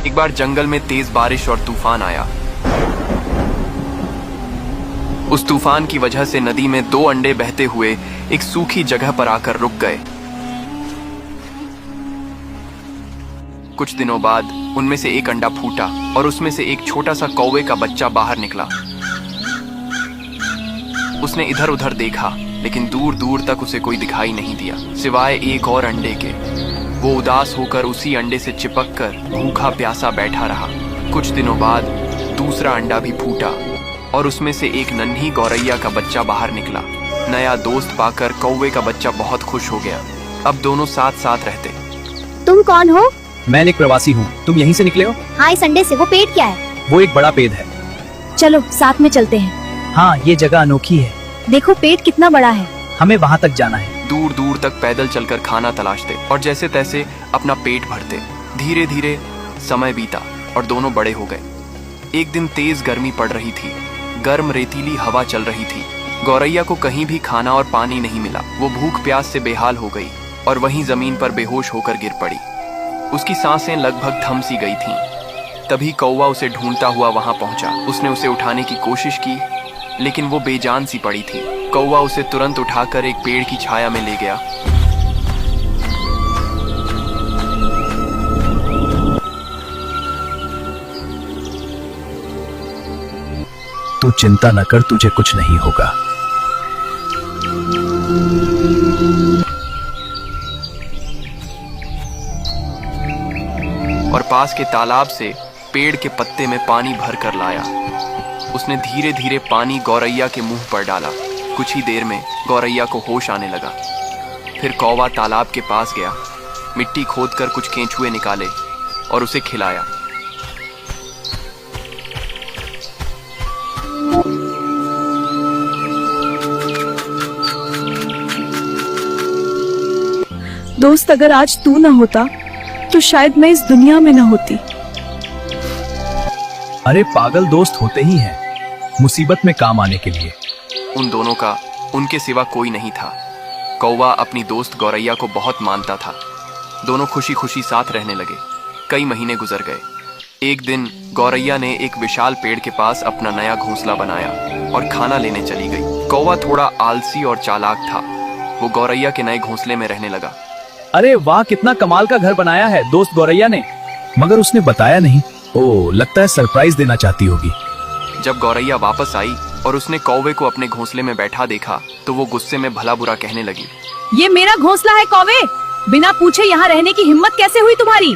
एक बार जंगल में तेज बारिश और तूफान आया। उस तूफान की वजह से नदी में 2 अंडे बहते हुए एक सूखी जगह पर आकर रुक गए। कुछ दिनों बाद उनमें से एक अंडा फूटा और उसमें से एक छोटा सा कौवे का बच्चा बाहर निकला। उसने इधर उधर देखा, लेकिन दूर दूर तक उसे कोई दिखाई नहीं दिया सिवाय एक और अंडे के। वो उदास होकर उसी अंडे से चिपक कर भूखा प्यासा बैठा रहा। कुछ दिनों बाद दूसरा अंडा भी फूटा और उसमें से एक नन्ही गौरैया का बच्चा बाहर निकला। नया दोस्त पाकर कौवे का बच्चा बहुत खुश हो गया। अब दोनों साथ साथ रहते। तुम कौन हो? मैं एक प्रवासी हूँ। तुम यहीं से निकले हो? हाँ, इस अंडे से। वो पेड़ क्या है? वो एक बड़ा पेड़ है। चलो साथ में चलते हैं। हाँ, ये जगह अनोखी है। देखो पेड़ कितना बड़ा है। हमें वहाँ तक जाना है। दूर दूर तक पैदल चलकर खाना तलाशते और जैसे तैसे अपना पेट भरते। धीरे धीरे समय बीता और दोनों बड़े हो गए। एक दिन तेज गर्मी पड़ रही थी। गर्म रेतीली हवा चल रही थी। गौरैया को कहीं भी खाना और पानी नहीं मिला। वो भूख प्यास से बेहाल हो गई और वहीं जमीन पर बेहोश होकर गिर पड़ी। उसकी सांसें लगभग थम सी गई थीं। तभी कौवा उसे ढूंढता हुआ वहां पहुंचा। उसने उसे उठाने की कोशिश की, लेकिन वो बेजान सी पड़ी थी। कौवा उसे तुरंत उठाकर एक पेड़ की छाया में ले गया। तू चिंता न कर, तुझे कुछ नहीं होगा। और पास के तालाब से पेड़ के पत्ते में पानी भर कर लाया। उसने धीरे धीरे पानी गौरैया के मुंह पर डाला। कुछ ही देर में गौरैया को होश आने लगा। फिर कौवा तालाब के पास गया, मिट्टी खोदकर कुछ केंचुए निकाले और उसे खिलाया। दोस्त, अगर आज तू ना होता तो शायद मैं इस दुनिया में ना होती। अरे पागल, दोस्त होते ही हैं मुसीबत में काम आने के लिए। उन दोनों का उनके सिवा कोई नहीं था। कौवा अपनी दोस्त गौरैया को बहुत मानता था। दोनों खुशी खुशी साथ रहने लगे। कई महीने गुजर गए। एक दिन गौरैया ने एक विशाल पेड़ के पास अपना नया घोंसला बनाया और खाना लेने चली गई। कौवा थोड़ा आलसी और चालाक था। वो गौरैया के नए घोंसले में रहने लगा। अरे वाह, कितना कमाल का घर बनाया है दोस्त गौरैया ने। मगर उसने बताया नहीं। ओह, लगता है सरप्राइज देना चाहती होगी। जब गौरैया वापस आई और उसने कौवे को अपने घोंसले में बैठा देखा तो वो गुस्से में भला बुरा कहने लगी। ये मेरा घोंसला है कौवे, बिना पूछे यहाँ रहने की हिम्मत कैसे हुई तुम्हारी?